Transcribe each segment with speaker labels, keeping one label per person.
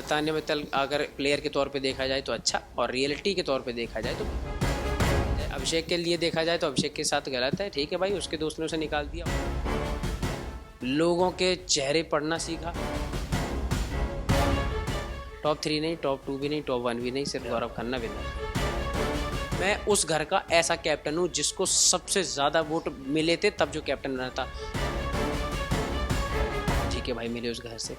Speaker 1: तान्या मित्तल अगर प्लेयर के तौर पे देखा जाए तो अच्छा, और रियलिटी के तौर पे देखा जाए तो अभिषेक के लिए देखा जाए तो अभिषेक के साथ गलत है। ठीक है भाई, उसके दोस्त ने उसे निकाल दिया, लोगों के चेहरे पढ़ना सीखा। टॉप 3 नहीं, टॉप 2 भी नहीं, टॉप 1 भी नहीं, सिर्फ गौरव खन्ना विनर। मैं उस घर का ऐसा कैप्टन हूँ जिसको सबसे ज़्यादा वोट मिले थे तब जो कैप्टन बना था। ठीक है भाई, मिले उस घर से।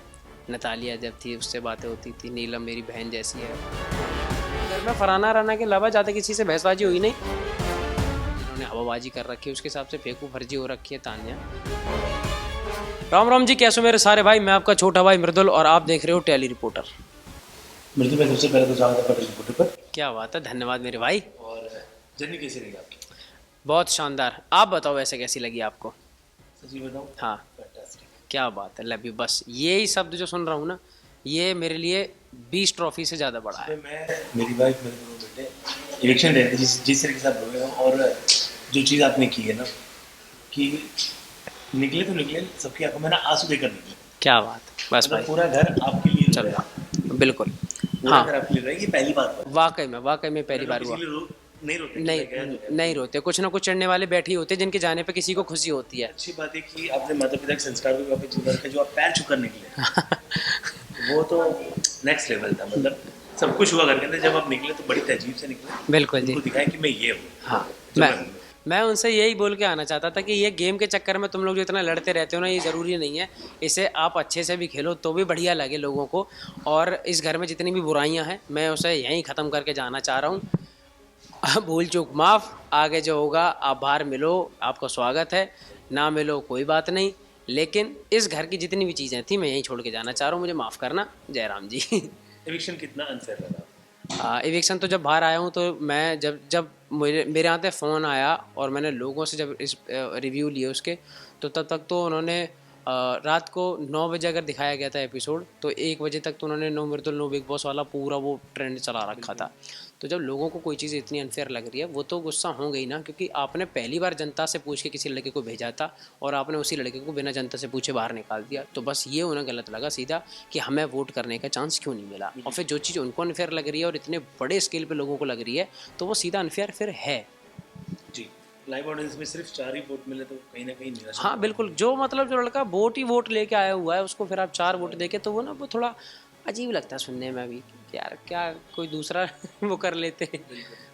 Speaker 1: नतालिया जब थी उससे बातें होती थी, नीलम मेरी बहन जैसी है। घर में फरहाना राना के अलावा ज़्यादा किसी से बहसबाजी हुई नहीं। जिन्होंने हवाबाजी कर रखी है उसके हिसाब से फेंकू फर्जी हो रखी है तान्या। राम राम जी, कैसे हो मेरे सारे भाई। मैं आपका छोटा भाई मृदुल और आप देख रहे हो टेली रिपोर्टर।
Speaker 2: मृदुल भाई, सबसे पहले तो स्वागत है टेली रिपोर्टर पर।
Speaker 1: क्या बात है, धन्यवाद मेरे भाई।
Speaker 2: और जर्नी कैसी रही आपकी?
Speaker 1: बहुत शानदार। आप बताओ वैसे कैसी लगी आपको?
Speaker 2: सच्ची बताऊं?
Speaker 1: हाँ,
Speaker 2: फैंटास्टिक।
Speaker 1: क्या बात है, लव यू। बस यही शब्द जो सुन रहा हूँ ना, ये मेरे लिए 20 ट्रॉफी से ज़्यादा बड़ा है।
Speaker 2: मैं, मेरी वाइफ, मेरे दोनों बेटे इलेक्शन डे जिस तरीके से आप बोल रहे हो, और जो चीज़ आपने की है ना, कि निकले तो निकले, सबकी आंखों में ना आंसू देकर निकले।
Speaker 1: क्या बात है, बस
Speaker 2: मतलब
Speaker 1: भाई।
Speaker 2: पूरा घर आपके लिए रो
Speaker 1: चलो,
Speaker 2: रहा है।
Speaker 1: बिल्कुल।
Speaker 2: पूरा
Speaker 1: हाँ,
Speaker 2: घर आपके लिए रो रहा है, ये पहली बार हुआ है।
Speaker 1: वाकई में पहली बार हुआ।
Speaker 2: किसी के लिए नहीं रोते कि
Speaker 1: नहीं,
Speaker 2: मैं गया तो गया।
Speaker 1: नहीं रोते। कुछ ना कुछ चढ़ने वाले बैठे ही होते हैं जिनके जाने पे किसी को खुशी होती है।
Speaker 2: अच्छी बात है कि आपने माता पिता के संस्कार को वापस जीवन रखा, जो आप पैर छूकर निकले वो तो नेक्स्ट लेवल था। मतलब सब कुछ हुआ करके जब आप निकले तो बड़ी तहजीब से निकले।
Speaker 1: बिल्कुल जी।
Speaker 2: उनको दिखाया कि मैं ये हूँ।
Speaker 1: हाँ,
Speaker 2: जो
Speaker 1: मैं
Speaker 2: मैं हूँ।
Speaker 1: मैं उनसे यही बोल के आना चाहता था कि ये गेम के चक्कर में तुम लोग जो इतना लड़ते रहते हो ना, ये ज़रूरी नहीं है। इसे आप अच्छे से भी खेलो तो भी बढ़िया लगे लोगों को। और इस घर में जितनी भी बुराइयां हैं मैं उसे यहीं ख़त्म करके जाना चाह रहा हूँ। भूल चूक माफ़, आगे जो होगा आप बाहर मिलो, आपका स्वागत है। ना मिलो कोई बात नहीं, लेकिन इस घर की जितनी भी चीज़ें थी मैं यहीं छोड़ के जाना चाह रहा हूँ। मुझे माफ़ करना, जय राम जी।
Speaker 2: एविक्शन कितना अनफेयर लगा?
Speaker 1: इविक्शन तो जब बाहर आया हूँ तो मैं जब जब मेरे यहाँ पे फ़ोन आया और मैंने लोगों से जब इस रिव्यू लिए उसके, तो तब तक तो उन्होंने रात को 9 बजे अगर दिखाया गया था एपिसोड, तो 1 बजे तक तो उन्होंने नो मृदुल नो बिग बॉस वाला पूरा वो ट्रेंड चला रखा था। तो जब लोगों को कोई चीज़ इतनी अनफेयर लग रही है वो तो गुस्सा होंगे ही ना, क्योंकि आपने पहली बार जनता से पूछ के किसी लड़के को भेजा था और आपने उसी लड़के को बिना जनता से पूछे बाहर निकाल दिया। तो बस ये उन्हें गलत लगा सीधा कि हमें वोट करने का चांस क्यों नहीं मिला। और फिर जो चीज़ उनको अनफेयर लग रही है और इतने बड़े स्केल पे लोगों को लग रही है, तो वो सीधा अनफेयर फिर है।
Speaker 2: जी, लाइव ऑडियंस में सिर्फ 4 ही वोट मिले तो कहीं ना कहीं निराशा।
Speaker 1: हाँ बिल्कुल, जो मतलब जो लड़का वोट ही वोट लेके आया हुआ है उसको फिर आप 4 वोट देके, तो वो ना वो थोड़ा अजीब लगता है सुनने में भी कि यार क्या कोई दूसरा वो कर लेते।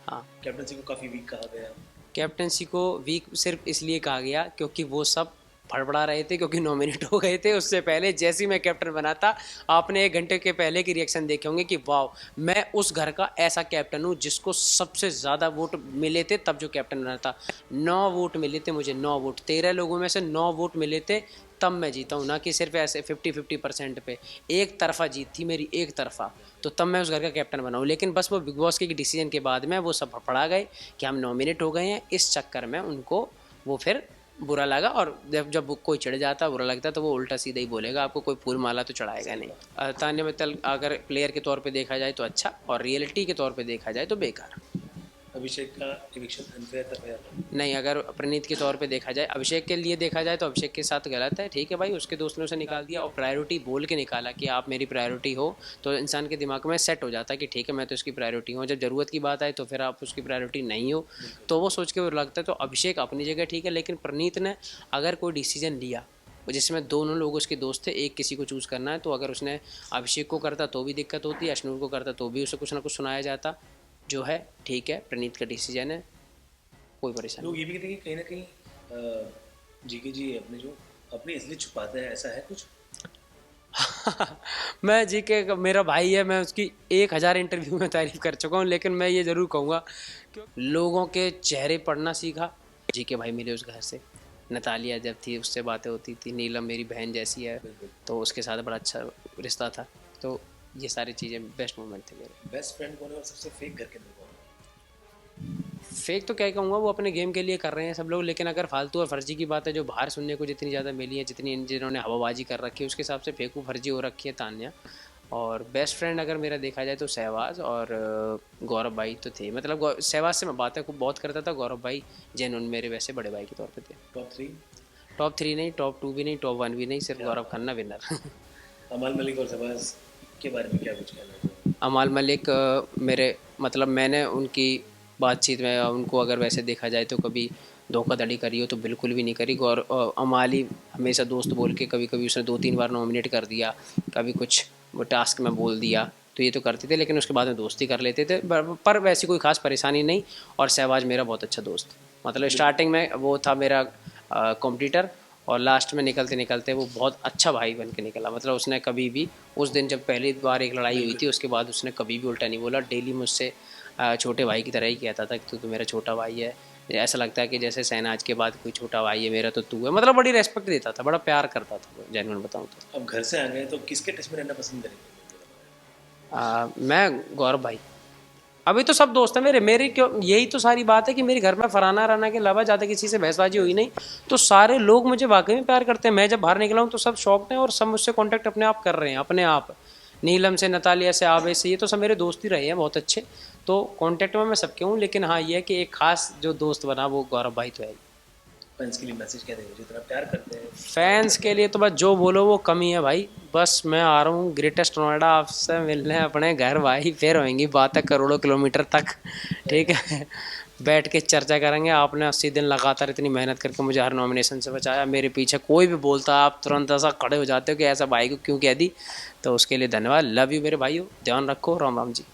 Speaker 1: हाँ,
Speaker 2: कैप्टनसी को काफी वीक कहा गया।
Speaker 1: कैप्टनसी को वीक सिर्फ इसलिए कहा गया क्योंकि वो सब फड़फड़ा रहे थे, क्योंकि नॉमिनेट हो गए थे। उससे पहले जैसे ही मैं कैप्टन बना था, आपने 1 घंटे के पहले की रिएक्शन देखे होंगे कि वाह, मैं उस घर का ऐसा कैप्टन हूँ जिसको सबसे ज़्यादा वोट मिले थे तब जो कैप्टन बना था। 9 वोट मिले थे मुझे, 9 वोट। 13 लोगों में से 9 वोट मिले थे, तब मैं जीता हूँ। ना कि सिर्फ ऐसे 50-50% पे एक तरफा जीत थी मेरी, एक तरफा। तो तब मैं उस घर का कैप्टन बना हूँ। लेकिन बस वो बिग बॉस के डिसीजन के बाद में वो सब फड़फड़ा गए कि हम नॉमिनेट हो गए हैं, इस चक्कर में उनको वो फिर बुरा लगा। और जब जब कोई चढ़ जाता बुरा लगता तो वो उल्टा सीधा ही बोलेगा, आपको कोई फूल माला तो चढ़ाएगा नहीं। तान्या मित्तल अगर प्लेयर के तौर पे देखा जाए तो अच्छा, और रियलिटी के तौर पे देखा जाए तो बेकार।
Speaker 2: अभिषेक का एविक्शन अनफेयर था या था?
Speaker 1: नहीं, अगर प्रणीत के तौर पे देखा जाए, अभिषेक के लिए देखा जाए तो अभिषेक के साथ गलत है। ठीक है भाई, उसके दोस्त ने उसे निकाल दिया और प्रायोरिटी बोल के निकाला कि आप मेरी प्रायोरिटी हो, तो इंसान के दिमाग में सेट हो जाता है कि ठीक है मैं तो उसकी प्रायोरिटी हूँ। जब ज़रूरत की बात आए तो फिर आप उसकी प्रायोरिटी नहीं हो, तो वो सोच के वो लगता है। तो अभिषेक अपनी जगह ठीक है, लेकिन प्रणीत ने अगर कोई डिसीजन लिया जिसमें दोनों लोग उसके दोस्त थे, एक किसी को चूज़ करना है, तो अगर उसने अभिषेक को करता तो भी दिक्कत होती, अश्नूर को करता तो भी उसे कुछ ना कुछ सुनाया जाता। जो है ठीक है, प्रणीत का डिसीजन है, कोई परेशानी
Speaker 2: लोग ये भी कहते हैं कि कहीं ना कहीं जीके जी अपने जो अपनी असली छुपाते हैं, ऐसा है कुछ?
Speaker 1: मैं जी के मेरा भाई है, मैं उसकी 1000 इंटरव्यू में तारीफ कर चुका हूँ, लेकिन मैं ये ज़रूर कहूँगा कि लोगों के चेहरे पढ़ना सीखा। जी के भाई मिले उस घर से। नतालिया जब थी उससे बातें होती थी, नीलम मेरी बहन जैसी है, तो उसके साथ बड़ा अच्छा रिश्ता था। तो ये सारी चीज़ें बेस्ट मोमेंट थे मेरे।
Speaker 2: बेस्ट फ्रेंड कौन है और सबसे फेक घर के अंदर कौन है?
Speaker 1: फेक तो क्या कहूँगा, वो अपने गेम के लिए कर रहे हैं सब लोग, लेकिन अगर फालतू और फर्जी की बात है, जो बाहर सुनने को जितनी ज़्यादा मिली है, जितनी जिन्होंने हवाबाजी कर रखी है, उसके हिसाब से फेकू फर्जी हो रखी है तान्या। और बेस्ट फ्रेंड अगर मेरा देखा जाए तो सहवाज और गौरव भाई तो थे। मतलब सहवाज से मैं बातें खूब बहुत करता था, गौरव भाई जेन्युइन मेरे वैसे बड़े भाई के तौर पे थे।
Speaker 2: टॉप 3?
Speaker 1: टॉप 3 नहीं, टॉप 2 भी नहीं, टॉप 1 भी नहीं, सिर्फ गौरव खन्ना विनर।
Speaker 2: अमाल मलिक और शहबाज के बारे में क्या कुछ कहना है?
Speaker 1: अमाल मलिक मेरे मतलब मैंने उनकी बातचीत में उनको अगर वैसे देखा जाए तो कभी धोखाधड़ी करी हो तो बिल्कुल भी नहीं करी। गौर अमाल ही हमेशा दोस्त बोल के कभी कभी उसने 2-3 बार नॉमिनेट कर दिया, कभी कुछ वो टास्क में बोल दिया, तो ये तो करते थे, लेकिन उसके बाद में दोस्ती कर लेते थे, पर वैसी कोई खास परेशानी नहीं। और शहबाज मेरा बहुत अच्छा दोस्त, मतलब स्टार्टिंग में वो था मेरा कॉम्पिटिटर, और लास्ट में निकलते निकलते वो बहुत अच्छा भाई बन के निकला। मतलब उसने कभी भी उस दिन जब पहली बार एक लड़ाई हुई थी उसके बाद उसने कभी भी उल्टा नहीं बोला, डेली मुझसे छोटे भाई की तरह ही कहता था कि तू मेरा छोटा भाई है। ऐसा लगता है कि जैसे शहनाज के बाद कोई छोटा भाई है मेरा तो तू है, मतलब बड़ी रेस्पेक्ट देता था, बड़ा प्यार करता था, जेन्युइन बताऊँ तो।
Speaker 2: अब घर से आ गए तो किसके टच में रहना पसंद करेंगे?
Speaker 1: मैं गौरव भाई, अभी तो सब दोस्त हैं मेरे मेरी क्यों, यही तो सारी बात है कि मेरे घर में फरहाना राना के अलावा ज़्यादा किसी से बहसबाजी हुई नहीं, तो सारे लोग मुझे वाकई में प्यार करते हैं। मैं जब बाहर निकला हूँ तो सब शौक हैं और सब मुझसे कांटेक्ट अपने आप कर रहे हैं, अपने आप। नीलम से, नतालिया से, आबे से, ये तो सब मेरे दोस्त ही रहे हैं बहुत अच्छे, तो कांटेक्ट में मैं सबके हूँ। लेकिन हाँ ये है कि एक खास जो दोस्त बना वो गौरव भाई तो है।
Speaker 2: फैंस के लिए मैसेज क्या देंगे जितना प्यार करते हैं?
Speaker 1: फैंस के लिए तो बस जो बोलो वो कमी है भाई, बस मैं आ रहा हूँ ग्रेटेस्ट नोएडा आपसे मिलने अपने घर भाई, फिर होंगी बातें करोड़ों किलोमीटर तक, ठीक है। बैठ के चर्चा करेंगे। आपने 80 दिन लगातार इतनी मेहनत करके मुझे हर नॉमिनेशन से बचाया, मेरे पीछे कोई भी बोलता आप तुरंत ऐसा खड़े हो जाते हो कि ऐसा भाई को क्यों कह दी, तो उसके लिए धन्यवाद। लव यू मेरे भाइयों, ध्यान रखो, राम राम जी।